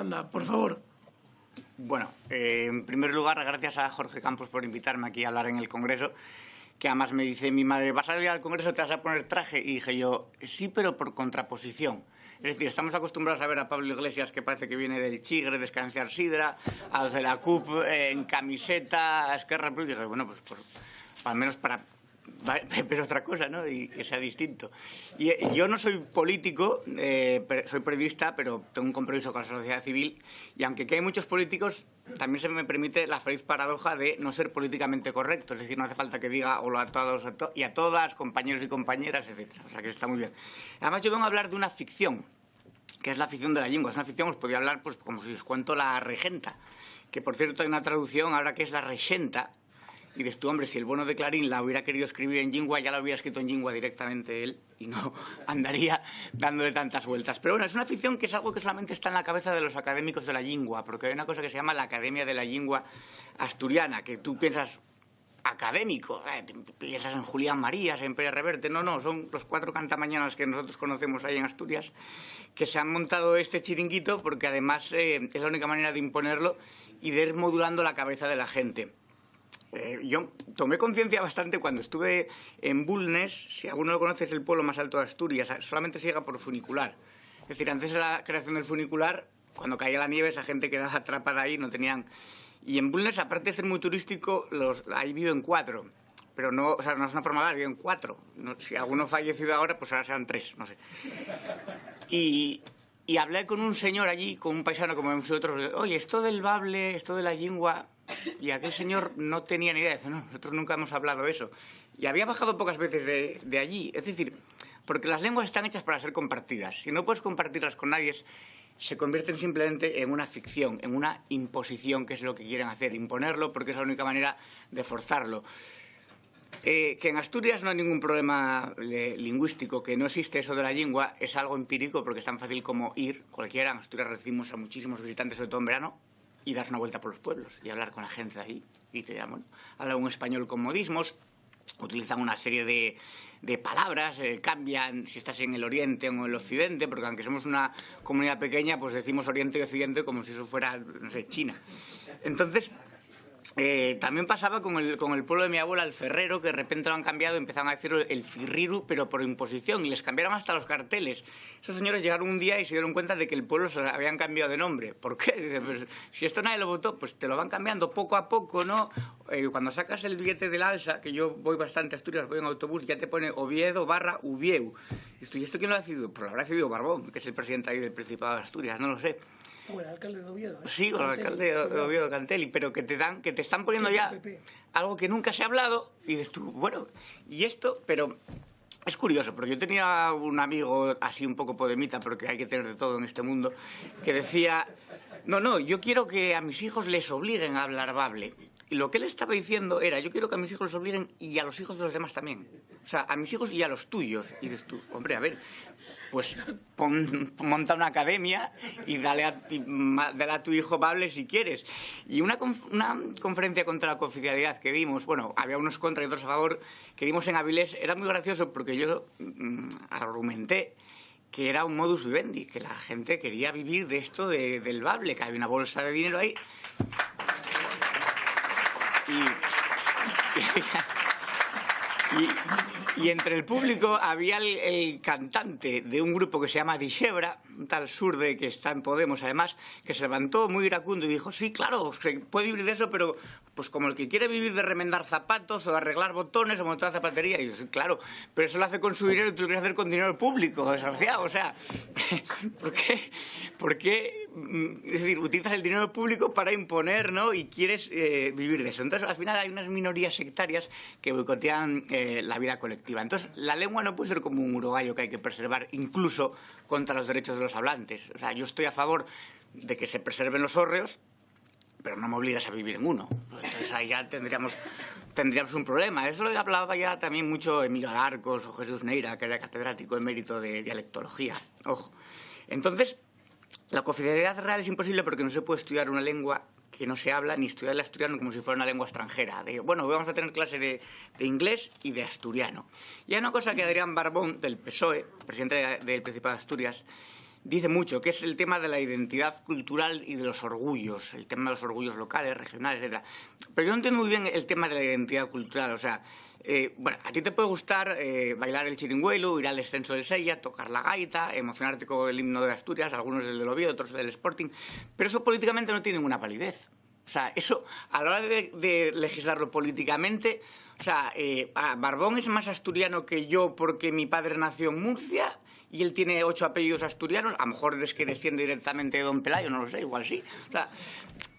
Anda, por favor. Bueno, en primer lugar, gracias a Jorge Campos por invitarme aquí a hablar en el Congreso, que además me dice mi madre, ¿vas a ir al Congreso, te vas a poner traje? Y dije yo, sí, pero por contraposición. Es decir, estamos acostumbrados a ver a Pablo Iglesias, que parece que viene del Chigre, de Escanciar Sidra, a los de la CUP en camiseta, a Esquerra Republicana. Y dije, bueno, pues al menos para... pero otra cosa, ¿no? Y que sea distinto. Y yo no soy político, soy periodista, pero tengo un compromiso con la sociedad civil. Y aunque aquí hay muchos políticos, también se me permite la feliz paradoja de no ser políticamente correcto. Es decir, no hace falta que diga hola a todos y a todas, compañeros y compañeras, etcétera. O sea, que está muy bien. Además, yo vengo a hablar de una ficción, que es la ficción de la lengua. Es una ficción, os podría hablar, pues, como si os cuento La Regenta, que, por cierto, hay una traducción ahora que es La Regenta. Y dices tú, hombre, si el bueno de Clarín la hubiera querido escribir en lingua, ya la hubiera escrito en lingua directamente él y no andaría dándole tantas vueltas. Pero bueno, es una ficción que es algo que solamente está en la cabeza de los académicos de la lingua, porque hay una cosa que se llama la Academia de la Lengua Asturiana, que tú piensas académico, piensas en Julián Marías, en Pérez Reverte. No, son los 4 cantamañanas que nosotros conocemos ahí en Asturias, que se han montado este chiringuito porque además es la única manera de imponerlo y de ir modulando la cabeza de la gente. Yo tomé conciencia bastante cuando estuve en Bulnes. Si alguno lo conoce, es el pueblo más alto de Asturias, solamente se llega por funicular. Es decir, antes de la creación del funicular, cuando caía la nieve, esa gente quedaba atrapada ahí, no tenían... Y en Bulnes, aparte de ser muy turístico, ahí viven 4. Pero no, o sea, no es una forma de viven 4. No, si alguno ha fallecido ahora, pues ahora serán 3, no sé. Y hablé con un señor allí, con un paisano como nosotros, oye, esto del bable, esto de la lengua... Y aquel señor no tenía ni idea, dice, no, nosotros nunca hemos hablado de eso. Y había bajado pocas veces de allí. Es decir, porque las lenguas están hechas para ser compartidas. Si no puedes compartirlas con nadie, se convierten simplemente en una ficción, en una imposición, que es lo que quieren hacer, imponerlo, porque es la única manera de forzarlo. Que en Asturias no hay ningún problema lingüístico, que no existe eso de la lengua, es algo empírico, porque es tan fácil como ir. Cualquiera, en Asturias recibimos a muchísimos visitantes, sobre todo en verano, y das una vuelta por los pueblos y hablar con la gente ahí. Y te dirán, bueno, hablan un español con modismos, utilizan una serie de palabras, cambian si estás en el oriente o en el occidente, porque aunque somos una comunidad pequeña, pues decimos oriente y occidente como si eso fuera, no sé, China. Entonces, también pasaba con el pueblo de mi abuela, el Ferrero, que de repente lo han cambiado, empezaron a decir el Firriru, pero por imposición, y les cambiaron hasta los carteles. Esos señores llegaron un día y se dieron cuenta de que el pueblo se habían cambiado de nombre. ¿Por qué? Dice, pues, si esto nadie lo votó, pues te lo van cambiando poco a poco, ¿no? Cuando sacas el billete del Alsa, que yo voy bastante a Asturias, voy en autobús, ya te pone Oviedo/Ubieu. ¿Y esto quién lo ha decidido? Pues lo habrá decidido Barbón, que es el presidente ahí del Principado de Asturias, no lo sé. O el alcalde de Oviedo. Sí, o el alcalde de Oviedo, Cantelli, pero que te están poniendo ya algo que nunca se ha hablado y dices tú, bueno, y esto, pero es curioso, porque yo tenía un amigo así un poco podemita, porque hay que tener de todo en este mundo, que decía, no, yo quiero que a mis hijos les obliguen a hablar bable. Y lo que él estaba diciendo era, yo quiero que a mis hijos les obliguen y a los hijos de los demás también. O sea, a mis hijos y a los tuyos. Y dices tú, hombre, a ver, pues monta una academia y dale a tu hijo bable si quieres. Y una conferencia contra la confidencialidad que dimos, bueno, había unos contra y otros a favor, que dimos en Avilés, era muy gracioso porque yo argumenté que era un modus vivendi, que la gente quería vivir de esto del bable, que había una bolsa de dinero ahí. Y entre el público había el cantante de un grupo que se llama Dixebra, un tal Surde que está en Podemos además, que se levantó muy iracundo y dijo, sí, claro, se puede vivir de eso, pero pues como el que quiere vivir de remendar zapatos o de arreglar botones o montar zapatería. Y yo, sí, claro, pero eso lo hace con su dinero y tú lo quieres hacer con dinero público, desgraciado. O sea, ¿por qué? Es decir, utilizas el dinero público para imponer, ¿no? Y quieres vivir de eso. Entonces, al final hay unas minorías sectarias que boicotean la vida colectiva. Entonces, la lengua no puede ser como un urogallo que hay que preservar, incluso contra los derechos de los hablantes. O sea, yo estoy a favor de que se preserven los hórreos, pero no me obligas a vivir en uno. Entonces ahí ya tendríamos un problema. Eso lo hablaba ya también mucho Emilio Alarcos o Jesús Neira, que era catedrático emérito de dialectología. Ojo. Entonces, la confidencialidad real es imposible porque no se puede estudiar una lengua que no se habla, ni estudiar el asturiano como si fuera una lengua extranjera. Bueno, vamos a tener clase de inglés y de asturiano. Y hay una cosa que Adrián Barbón, del PSOE, presidente del Principado de Asturias, dice mucho, que es el tema de la identidad cultural y de los orgullos, el tema de los orgullos locales, regionales, etc. Pero yo no entiendo muy bien el tema de la identidad cultural, o sea, bueno, a ti te puede gustar bailar el chiringuelo, ir al descenso de Sella, tocar la gaita, emocionarte con el himno de Asturias, algunos del Oviedo, otros del Sporting, pero eso políticamente no tiene ninguna validez. O sea, eso, a la hora de legislarlo políticamente, o sea, Barbón es más asturiano que yo porque mi padre nació en Murcia y él tiene 8 apellidos asturianos, a lo mejor es que desciende directamente de Don Pelayo, no lo sé, igual sí.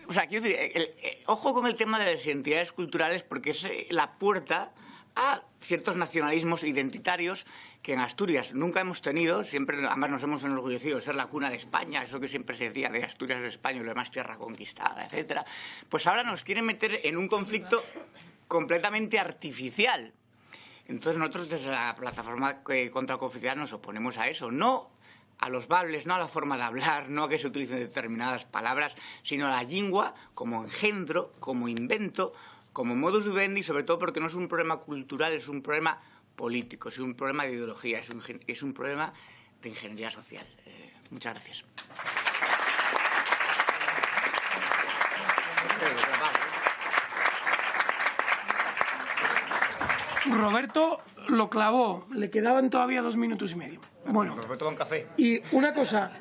O sea, quiero decir, ojo con el tema de las identidades culturales porque es la puerta a ciertos nacionalismos identitarios que en Asturias nunca hemos tenido, siempre además nos hemos enorgullecido de ser la cuna de España, eso que siempre se decía de Asturias es España, lo demás tierra conquistada, etcétera. Pues ahora nos quieren meter en un conflicto completamente artificial. Entonces nosotros desde la plataforma contra Confitear nos oponemos a eso, no a los bables, no a la forma de hablar, no a que se utilicen determinadas palabras, sino a la lingua como engendro, como invento, como modus vivendi, sobre todo porque no es un problema cultural, es un problema político, es un problema de ideología, es un problema de ingeniería social. Muchas gracias. Roberto lo clavó, le quedaban todavía 2 minutos y medio. Bueno, Roberto con café. Y una cosa,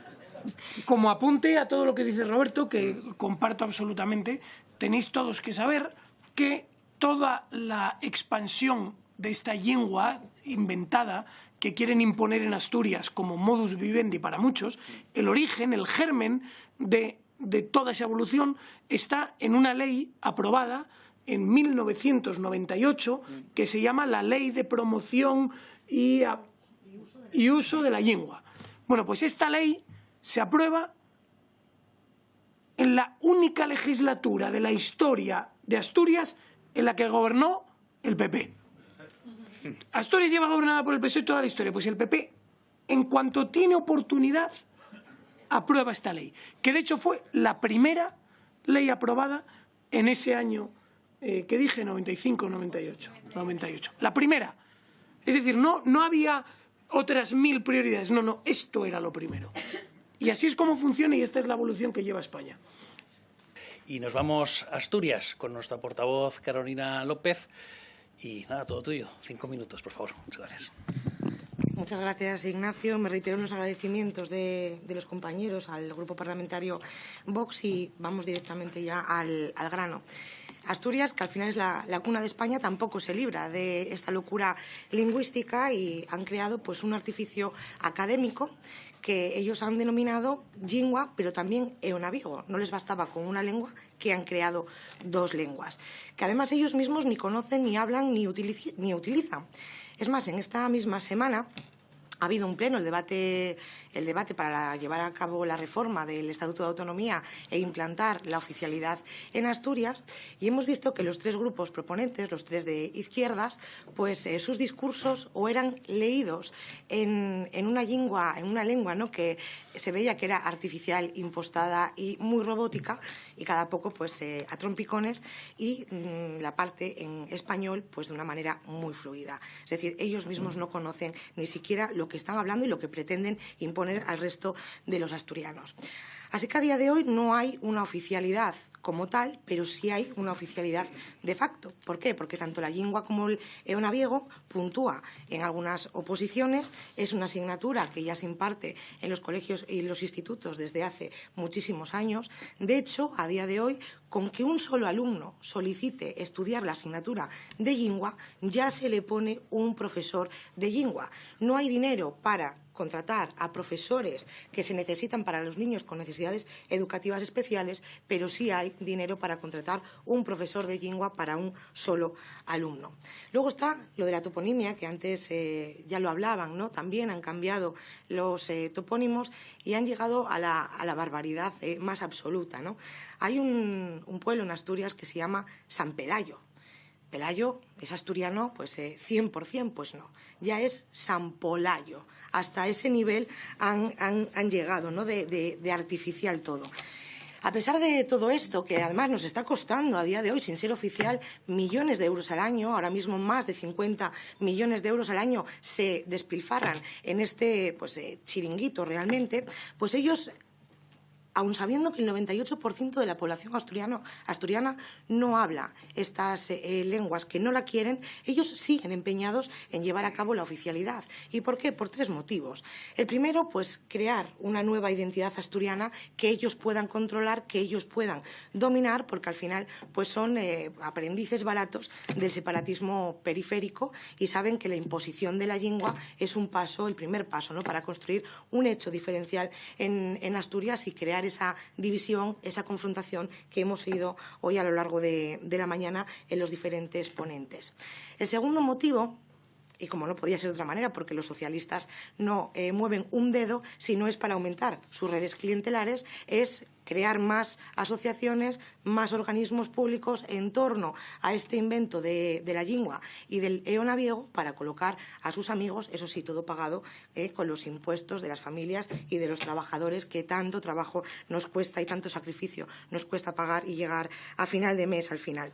como apunte a todo lo que dice Roberto, que comparto absolutamente, tenéis todos que saber que toda la expansión de esta lengua inventada que quieren imponer en Asturias como modus vivendi para muchos, el origen, el germen de toda esa evolución está en una ley aprobada en 1998 que se llama la Ley de Promoción y Uso de la Lengua. Bueno, pues esta ley se aprueba en la única legislatura de la historia de Asturias en la que gobernó el PP. Asturias lleva gobernada por el PSOE toda la historia. Pues el PP, en cuanto tiene oportunidad, aprueba esta ley, que de hecho fue la primera ley aprobada en ese año que dije, 95, 98. La primera. Es decir, no había otras 1000 prioridades. No, esto era lo primero. Y así es como funciona y esta es la evolución que lleva España. Y nos vamos a Asturias con nuestra portavoz Carolina López. Y nada, todo tuyo. 5 minutos, por favor. Muchas gracias. Muchas gracias, Ignacio. Me reitero los agradecimientos de los compañeros al Grupo Parlamentario Vox y vamos directamente ya al grano. Asturias, que al final es la cuna de España, tampoco se libra de esta locura lingüística y han creado pues un artificio académico que ellos han denominado lingua, pero también eonaviego. No les bastaba con una lengua, que han creado 2 lenguas, que además ellos mismos ni conocen, ni hablan, ni utilizan. Es más, en esta misma semana ha habido un pleno, el debate para llevar a cabo la reforma del Estatuto de Autonomía e implantar la oficialidad en Asturias, y hemos visto que los 3 grupos proponentes, los 3 de izquierdas, pues sus discursos o eran leídos en una lengua, ¿no?, que se veía que era artificial, impostada y muy robótica, y cada poco pues a trompicones, y la parte en español pues de una manera muy fluida. Es decir, ellos mismos no conocen ni siquiera lo que están hablando y lo que pretenden imponer al resto de los asturianos. Así que a día de hoy no hay una oficialidad como tal, pero sí hay una oficialidad de facto. ¿Por qué? Porque tanto la lingua como el eonaviego puntúa en algunas oposiciones, es una asignatura que ya se imparte en los colegios y los institutos desde hace muchísimos años. De hecho, a día de hoy, con que un solo alumno solicite estudiar la asignatura de lingua, ya se le pone un profesor de lingua. No hay dinero para contratar a profesores que se necesitan para los niños con necesidades educativas especiales, pero sí hay dinero para contratar un profesor de lengua para un solo alumno. Luego está lo de la toponimia, que antes ya lo hablaban, ¿no? También han cambiado los topónimos y han llegado a la barbaridad más absoluta, ¿no? Hay un pueblo en Asturias que se llama San Pelayo. Pelayo es asturiano, pues 100%, pues no, ya es San Polayo. Hasta ese nivel han llegado, ¿no?, de artificial todo. A pesar de todo esto, que además nos está costando a día de hoy, sin ser oficial, millones de euros al año, ahora mismo más de 50 millones de euros al año se despilfarran en este chiringuito realmente, pues ellos, aun sabiendo que el 98% de la población asturiana no habla estas lenguas, que no la quieren, ellos siguen empeñados en llevar a cabo la oficialidad. ¿Y por qué? Por 3 motivos. El primero, pues crear una nueva identidad asturiana que ellos puedan controlar, que ellos puedan dominar, porque al final pues son aprendices baratos del separatismo periférico y saben que la imposición de la lengua es un paso, el primer paso, ¿no?, para construir un hecho diferencial en Asturias y crear esa división, esa confrontación que hemos oído hoy a lo largo de la mañana en los diferentes ponentes. El segundo motivo, y como no podía ser de otra manera, porque los socialistas no mueven un dedo si no es para aumentar sus redes clientelares, es crear más asociaciones, más organismos públicos en torno a este invento de la lingua y del eonaviego para colocar a sus amigos, eso sí, todo pagado con los impuestos de las familias y de los trabajadores que tanto trabajo nos cuesta y tanto sacrificio nos cuesta pagar y llegar a final de mes al final.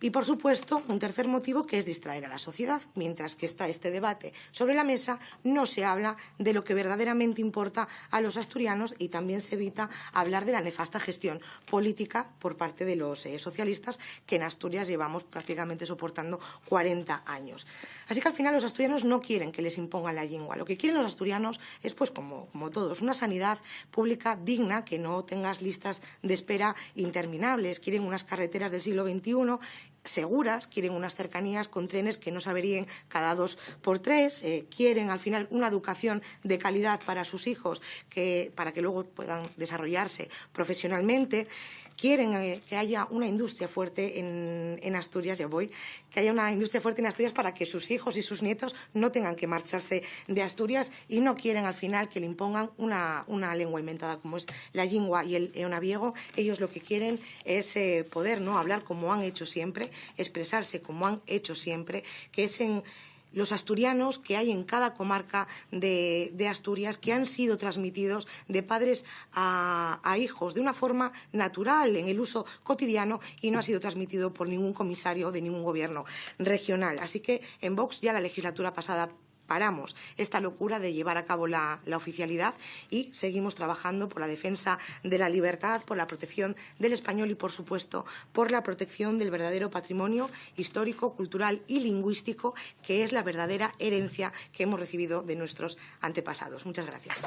Y, por supuesto, un tercer motivo, que es distraer a la sociedad. Mientras que está este debate sobre la mesa, no se habla de lo que verdaderamente importa a los asturianos y también se evita hablar de la nefasta gestión política por parte de los socialistas que en Asturias llevamos prácticamente soportando 40 años. Así que al final los asturianos no quieren que les impongan la lengua. Lo que quieren los asturianos es, pues como todos, una sanidad pública digna, que no tengas listas de espera interminables. Quieren unas carreteras del siglo XXI seguras, quieren unas cercanías con trenes que no se averíen cada 2 por 3, quieren al final una educación de calidad para sus hijos para que luego puedan desarrollarse profesionalmente. Quieren que haya una industria fuerte en Asturias, que haya una industria fuerte en Asturias para que sus hijos y sus nietos no tengan que marcharse de Asturias, y no quieren al final que le impongan una lengua inventada como es la lingua y el eonaviego. Ellos lo que quieren es poder hablar como han hecho siempre, expresarse como han hecho siempre, que es en los asturianos que hay en cada comarca de Asturias, que han sido transmitidos de padres a hijos de una forma natural en el uso cotidiano y no ha sido transmitido por ningún comisario de ningún gobierno regional. Así que en Vox ya la legislatura pasada paramos esta locura de llevar a cabo la oficialidad y seguimos trabajando por la defensa de la libertad, por la protección del español y, por supuesto, por la protección del verdadero patrimonio histórico, cultural y lingüístico, que es la verdadera herencia que hemos recibido de nuestros antepasados. Muchas gracias.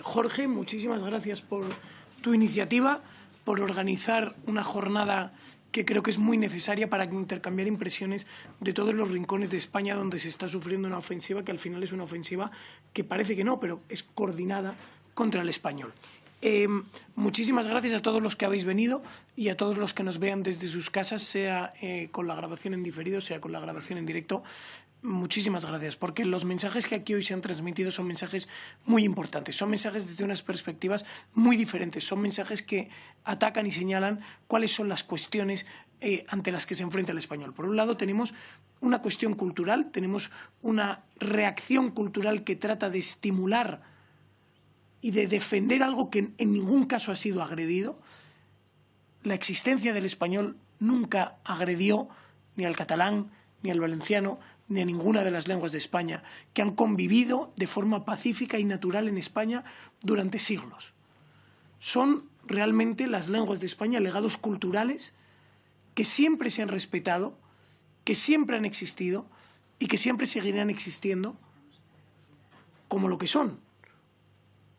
Jorge, muchísimas gracias por tu iniciativa, por organizar una jornada que creo que es muy necesaria para intercambiar impresiones de todos los rincones de España donde se está sufriendo una ofensiva que al final es una ofensiva que parece que no, pero es coordinada contra el español. Muchísimas gracias a todos los que habéis venido y a todos los que nos vean desde sus casas, sea con la grabación en diferido, sea con la grabación en directo. Muchísimas gracias, porque los mensajes que aquí hoy se han transmitido son mensajes muy importantes, son mensajes desde unas perspectivas muy diferentes, son mensajes que atacan y señalan cuáles son las cuestiones ante las que se enfrenta el español. Por un lado, tenemos una cuestión cultural, tenemos una reacción cultural que trata de estimular y de defender algo que en ningún caso ha sido agredido. La existencia del español nunca agredió ni al catalán, ni al valenciano, ni a ninguna de las lenguas de España, que han convivido de forma pacífica y natural en España durante siglos. Son realmente las lenguas de España legados culturales que siempre se han respetado, que siempre han existido y que siempre seguirán existiendo como lo que son,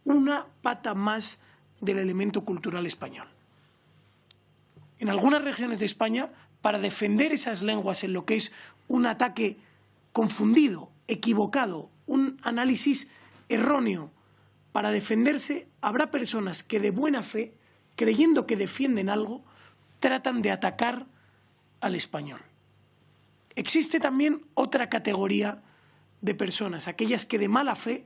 una pata más del elemento cultural español. En algunas regiones de España, para defender esas lenguas en lo que es un ataque confundido, equivocado, un análisis erróneo, para defenderse habrá personas que de buena fe, creyendo que defienden algo, tratan de atacar al español. Existe también otra categoría de personas, aquellas que de mala fe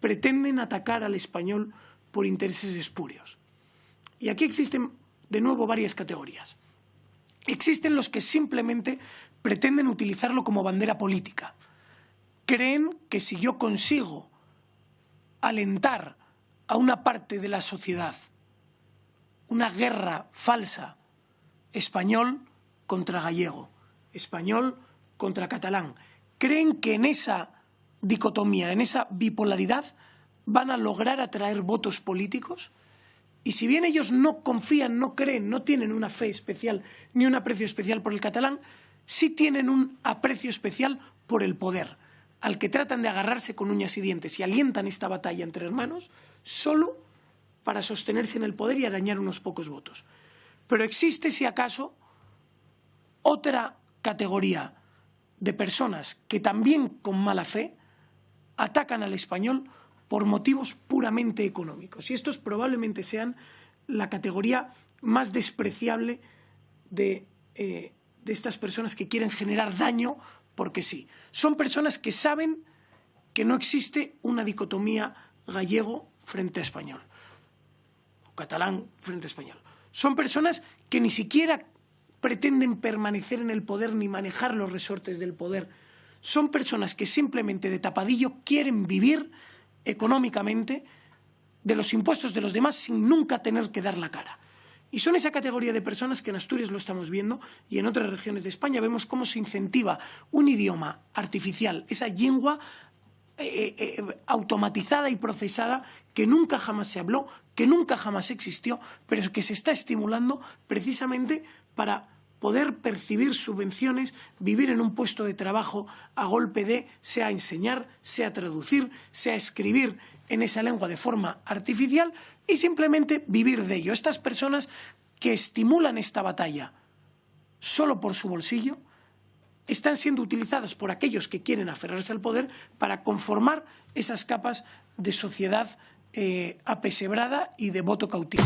pretenden atacar al español por intereses espurios. Y aquí existen, de nuevo, varias categorías. Existen los que simplemente pretenden utilizarlo como bandera política. Creen que si yo consigo alentar a una parte de la sociedad una guerra falsa, español contra gallego, español contra catalán. Creen que en esa dicotomía, en esa bipolaridad, van a lograr atraer votos políticos. Y si bien ellos no confían, no creen, no tienen una fe especial ni un aprecio especial por el catalán, sí tienen un aprecio especial por el poder, al que tratan de agarrarse con uñas y dientes y alientan esta batalla entre hermanos solo para sostenerse en el poder y arañar unos pocos votos. Pero existe, si acaso, otra categoría de personas que también con mala fe atacan al español por motivos puramente económicos. Y estos probablemente sean la categoría más despreciable de estas personas que quieren generar daño porque sí. Son personas que saben que no existe una dicotomía gallego frente a español, o catalán frente a español. Son personas que ni siquiera pretenden permanecer en el poder ni manejar los resortes del poder. Son personas que simplemente de tapadillo quieren vivir económicamente de los impuestos de los demás sin nunca tener que dar la cara. Y son esa categoría de personas que en Asturias lo estamos viendo y en otras regiones de España vemos cómo se incentiva un idioma artificial, esa lengua automatizada y procesada que nunca jamás se habló, que nunca jamás existió, pero que se está estimulando precisamente para poder percibir subvenciones, vivir en un puesto de trabajo a golpe de, sea enseñar, sea traducir, sea escribir en esa lengua de forma artificial y simplemente vivir de ello. Estas personas que estimulan esta batalla solo por su bolsillo están siendo utilizadas por aquellos que quieren aferrarse al poder para conformar esas capas de sociedad apesebrada y de voto cautivo.